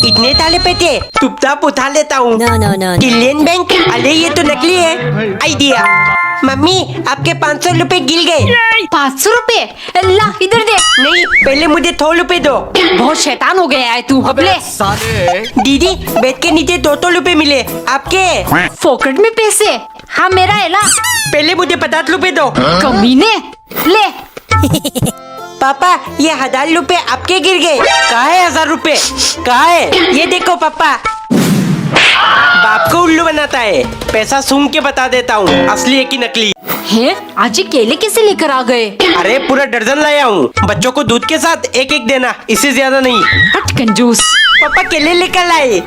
इतने ताले पेटे चुपचाप उठा लेता हूँ। No, no, no. Indian bank, अरे ये तो नकली है। आइडिया। मम्मी आपके 500 रुपए गिर गए। 500 रुपए? ला इधर दे। नहीं, पहले मुझे 100 रुपए दो। बहुत शैतान हो गया है तू। अब ले। दीदी बेड के नीचे 200 रुपए मिले, आपके? फोकट में पैसे? हाँ मेरा है ला। पहले मुझे 50 रुपए दो। कमीने ले। पापा ये 1000 रुपए आपके गिर गए। कहाँ है 1000 रुपए? कहाँ है? ये देखो पापा। बाप को उल्लू बनाता है। पैसा सूंघ के बता देता हूँ असली है कि नकली। है आज ये केले कैसे लेकर आ गए? अरे पूरा दर्जन लाया हूँ। बच्चों को दूध के साथ एक एक देना, इससे ज्यादा नहीं। हट कंजूस। पापा केले लेकर लाए।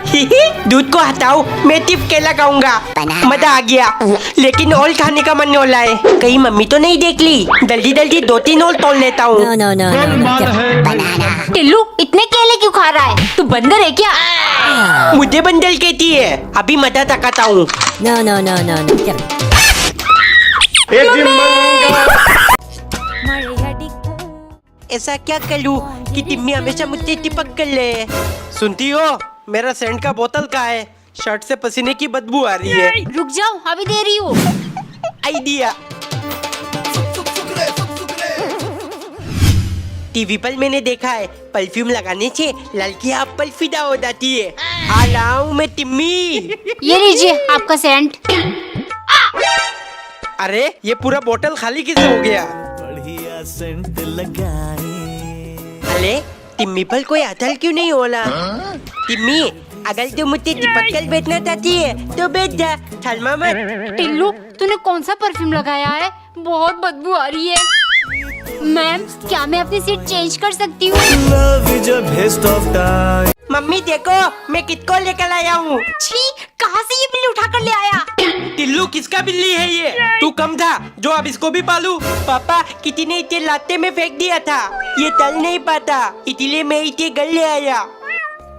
दूध को हटाओ, मैं सिर्फ केला खाऊंगा। मजा आ गया, लेकिन और खाने का मन हो रहा है। कहीं मम्मी तो नहीं देख ली? जल्दी जल्दी 2-3 और तोड़ लेता हूँ। No, no, no, no. Tillu इतने केले क्यों खा रहा है? तू बंदर है क्या? मुझे बंदर कहती है। अभी मजा तकाता हूँ। No, no, no, no, no. चल। ऐसा क्या करूँ कि टिम्मी हमेशा मुझसे चिपक कर ले? सुनती हो, मेरा सेंट का बोतल कहाँ है? शर्ट से पसीने की बदबू आ रही है। रुक जाओ अभी दे रही हूँ। आइडिया। टीवी पर मैंने देखा है, परफ्यूम लगाने से लड़कियां आप पर फिदा हो जाती है। आ रहा हूँ मैं टिम्मी। ये लीजिए आपका सेंट। अरे ये पूरा बोतल खाली कैसे हो गया? बढ़िया सेंट लगाए। अरे टिम्मी पर कोई अटल क्यों नहीं होला? टिम्मी अगर तू मुझसे चिपक कर बैठना चाहती है तो बैठ जा, शर्मा मत। टिल्लू तूने कौन सा परफ्यूम लगाया है? बहुत बदबू आ रही है। मैम क्या मैं अपनी सीट चेंज कर सकती हूँ? Love is a waste of time. Mummy देखो मैं किसको लेकर आया हूँ। छी कहाँ से ये बिल्ली उठा कर ले आया? टिल्लू किसका बिल्ली है ये? तू कम था जो अब इसको भी पालू। पापा किसी ने इसे लाते में फेंक दिया था, ये चल नहीं पाता, इसलिए मैं इसे घर ले आया।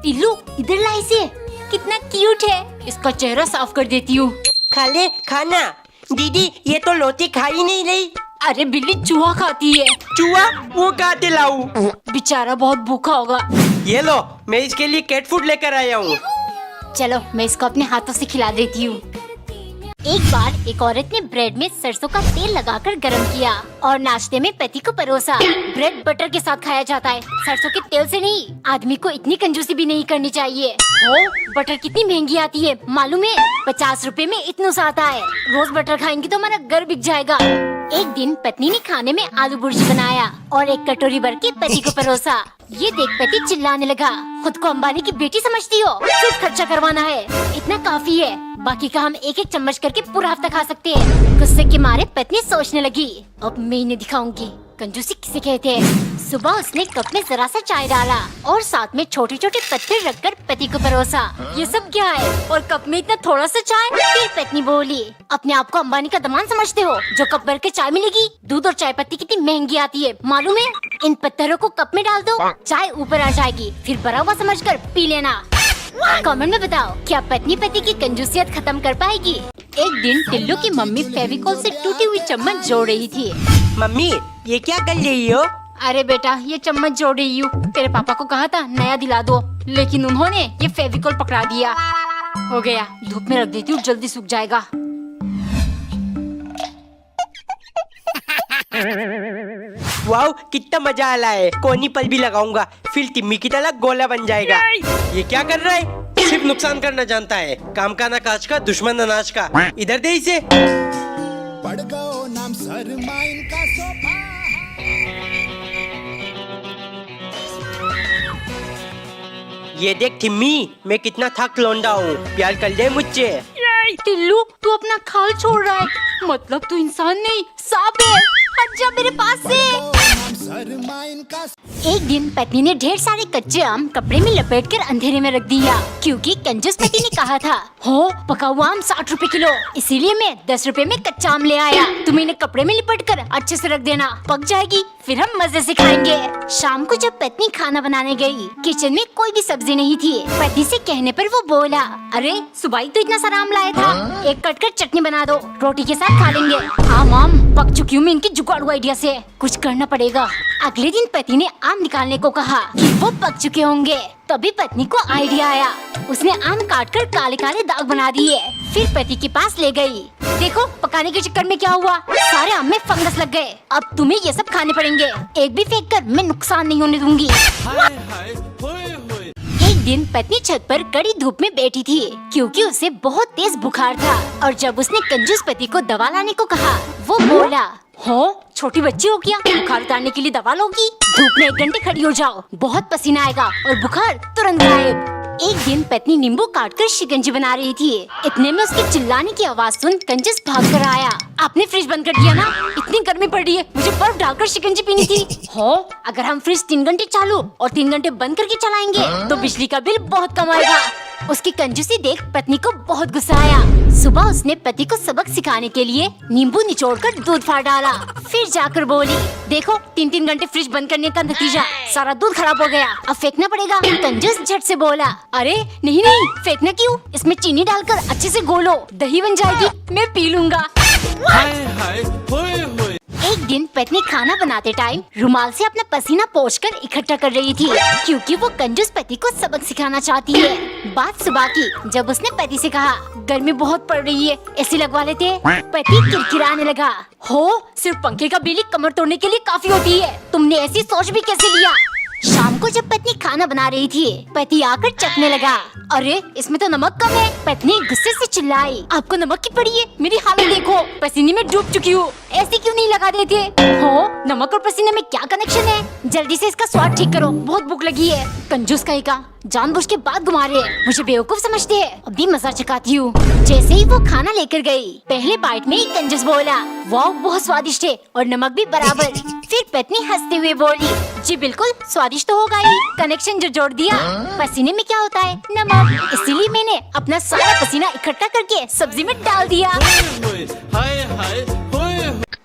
टिल्लू इधर ला इसे, कितना क्यूट है। इसका चेहरा साफ कर देती हूँ। खा ले खाना। दीदी ये तो रोटी खा ही नहीं रही। अरे बिल्ली चूहा खाती है। चूहा वो कहाँ से लाऊं? बेचारा बहुत भूखा होगा। ये लो मैं इसके लिए कैट फूड लेकर आया हूँ। चलो मैं इसको अपने हाथों से खिला देती हूँ। एक बार एक औरत ने ब्रेड में सरसों का तेल लगाकर गरम किया और नाश्ते में पति को परोसा। ब्रेड बटर के साथ खाया जाता है, सरसों के तेल से नहीं। आदमी को इतनी कंजूसी भी नहीं करनी चाहिए। हो बटर कितनी महंगी आती है मालूम है? 50 रुपए में इतना सा आता है। रोज बटर खाएंगी तो हमारा घर बिक जाएगा। एक दिन पत्नी ने खाने में आलू बुर्जी बनाया और एक कटोरी भर के पति को परोसा। ये देख पति चिल्लाने लगा, खुद को अंबानी की बेटी समझती हो? सिर्फ खर्चा करवाना है, इतना काफी है। बाकी का हम एक एक चम्मच करके पूरा हफ्ता खा सकते हैं। गुस्से के मारे पत्नी सोचने लगी, अब मैं इन्हें दिखाऊंगी कंजूसी किसे कहते हैं। सुबह उसने कप में जरा सा चाय डाला और साथ में छोटे छोटे पत्थर रखकर पति को परोसा। ये सब क्या है और कप में इतना थोड़ा सा चाय? फिर पत्नी बोली, अपने आप को अंबानी का दामाद समझते हो जो कप भर के चाय मिलेगी? दूध और चाय पत्ती कितनी महंगी आती है मालूम है? इन पत्थरों को कप में डाल दो, चाय ऊपर आ जाएगी, फिर भरा हुआ समझकर पी लेना। कमेंट में बताओ क्या पत्नी पति की कंजूसियत खत्म कर पाएगी? एक दिन टिल्लू की मम्मी फेविकोल से टूटी हुई चम्मच जोड़ रही थी। मम्मी ये क्या कर रही हो? अरे बेटा ये चम्मच जोड़ रही हूँ, तेरे पापा को कहा था नया दिला दो, लेकिन उन्होंने ये फेविकोल पकड़ा दिया। हो गया, धूप में रख देती हूँ जल्दी सूख जाएगा। वाह कितना मजा आ रहा है। कोनी पर भी लगाऊंगा, फिर टिम्मी की तरह गोला बन जाएगा। ये क्या कर रहा है? सिर्फ नुकसान करना जानता है। काम का ना काज का, दुश्मन अनाज का। इधर दे इसे। पड़ गओ नाम सरमाइन का सोफा। ये देख टिम्मी, मैं कितना थक लौंडा हूँ, प्यार कर ले मुझसे। टिल्लू तू अपना खाल छोड़ रहा है, मतलब तू इंसान नहीं सांप है। हट जा मेरे पास से। एक दिन पत्नी ने ढेर सारे कच्चे आम कपड़े में लपेटकर अंधेरे में रख दिया, क्योंकि कंजूस पति ने कहा था हो पका हुआ आम 60 रुपए किलो, इसीलिए मैं 10 रुपए में कच्चा आम ले आया। तुम इन्हें कपड़े में लिपट कर अच्छे से रख देना, पक जाएगी फिर हम मजे से खाएंगे। शाम को जब पत्नी खाना बनाने गई, किचन में कोई भी सब्जी नहीं थी। पति से कहने पर वो बोला, अरे सुबह ही तो इतना सारा आम लाया था, एक कट कर चटनी बना दो, रोटी के साथ खा लेंगे। आम पक चुकी हूँ मैं इनकी जुगाड़ू आइडिया से। कुछ करना पड़ेगा। अगले दिन पति ने आम निकालने को कहा कि वो पक चुके होंगे। तभी पत्नी को आइडिया आया। उसने आम काटकर काले काले दाग बना दिए। फिर पति के पास ले गई। देखो पकाने के चक्कर में क्या हुआ, सारे आम में फंगस लग गए। अब तुम्हें ये सब खाने पड़ेंगे। एक भी फेंक कर मैं नुकसान नहीं होने दूंगी। एक दिन पत्नी छत पर कड़ी धूप में बैठी थी क्योंकि उसे बहुत तेज बुखार था। और जब उसने कंजूस पति को दवा लाने को कहा, वो बोला, हो छोटी बच्ची हो क्या, बुखार उतारने के लिए दवा लोगी? धूप में 1 घंटे खड़ी हो जाओ, बहुत पसीना आएगा और बुखार तुरंत गायब। एक दिन पत्नी नींबू काटकर शिकंजी बना रही थी। इतने में उसके चिल्लाने की आवाज सुन कंजूस भाग कर आया। आपने फ्रिज बंद कर दिया ना, इतनी गर्मी पड़ रही है, मुझे बर्फ डालकर शिकंजी पीनी थी। हो अगर हम फ्रिज 3 घंटे चालू और 3 घंटे बंद करके चलाएंगे तो बिजली का बिल बहुत कम आएगा। उसकी कंजूसी देख पत्नी को बहुत गुस्सा आया। सुबह उसने पति को सबक सिखाने के लिए नींबू निचोड़कर दूध फाड़ डाला। फिर जाकर बोली, देखो 3-3 घंटे फ्रिज बंद करने का नतीजा, सारा दूध खराब हो गया, अब फेंकना पड़ेगा। कंजूस झट से बोला, अरे नहीं नहीं फेंकना क्यों, इसमें चीनी डालकर अच्छे से घोलो, दही बन जाएगी, मैं पी लूंगा। एक दिन पत्नी खाना बनाते टाइम रुमाल से अपना पसीना पोंछकर इकट्ठा कर रही थी क्योंकि वो कंजूस पति को सबक सिखाना चाहती है। बात सुबह की, जब उसने पति से कहा, गर्मी बहुत पड़ रही है, एसी लगवा लेते। पति किरकिराने लगा, हो सिर्फ पंखे का बिल कमर तोड़ने के लिए काफी होती है, तुमने ऐसी सोच भी कैसे लिया? शाम को जब पत्नी खाना बना रही थी, पति आकर चखने लगा, अरे इसमें तो नमक कम है। पत्नी गुस्से से चिल्लाई, आपको नमक की पड़ी है, मेरी हालत देखो, पसीने में डूब चुकी हूँ, ऐसे क्यों नहीं लगा देते हो? नमक और पसीने में क्या कनेक्शन है? जल्दी से इसका स्वाद ठीक करो, बहुत भूख लगी है। कंजूस कहेगा, जानबूझ के बात घुमा रहे हैं, मुझे बेवकूफ समझते हैं, अभी मजा चखाती हूँ। जैसे ही वो खाना लेकर गई, पहले बाइट में ही कंजूस बोला, वाह बहुत स्वादिष्ट है और नमक भी बराबर। फिर पत्नी हंसते हुए बोली, जी बिल्कुल स्वादिष्ट तो होगा ही, कनेक्शन जो जोड़ दिया। पसीने में क्या होता है? नमक, इसीलिए मैंने अपना सारा पसीना इकट्ठा करके सब्जी में डाल दिया।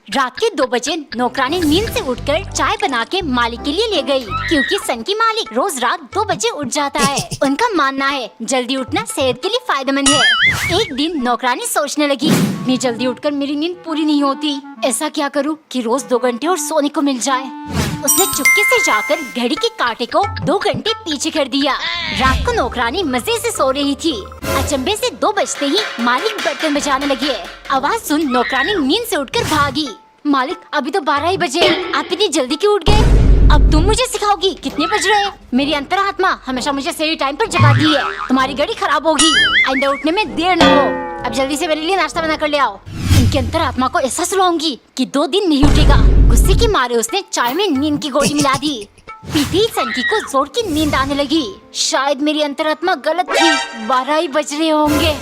रात के 2 बजे नौकरानी नींद से उठकर चाय बना के मालिक के लिए ले गई क्योंकि सन की मालिक रोज रात 2 बजे उठ जाता है। उनका मानना है जल्दी उठना सेहत के लिए फायदेमंद है। एक दिन नौकरानी सोचने लगी, इतनी जल्दी उठकर मेरी नींद पूरी नहीं होती, ऐसा क्या करूं कि रोज 2 घंटे और सोने को मिल जाए। उसने चुपके से जाकर घड़ी के कांटे को 2 घंटे पीछे कर दिया। रात को नौकरानी मजे से सो रही थी। अचंभे से 2 बजते ही मालिक बर्तन बजाने लगे। आवाज सुन नौकरानी नींद से उठकर भागी। मालिक अभी तो 12 ही बजे, आप इतनी जल्दी क्यों उठ गए? अब तुम मुझे सिखाओगी कितने बज रहे हैं? मेरी अंतरात्मा हमेशा मुझे सही टाइम पर जगाती है, तुम्हारी घड़ी खराब होगी, आइंदा उठने में देर न हो। अब जल्दी से मेरे लिए नाश्ता बना कर ले आओ। इनकी अंतरात्मा को ऐसा सुलाऊंगी कि 2 दिन नहीं उठेगा। गुस्से के मारे उसने चाय में नींद की गोली मिला दी। पीते ही सनकी को जोर की नींद आने लगी। शायद मेरी अंतरात्मा गलत थी, 12 ही बज रहे होंगे।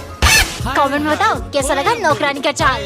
कमेंट में बताओ कैसा लगा नौकरानी का चाल।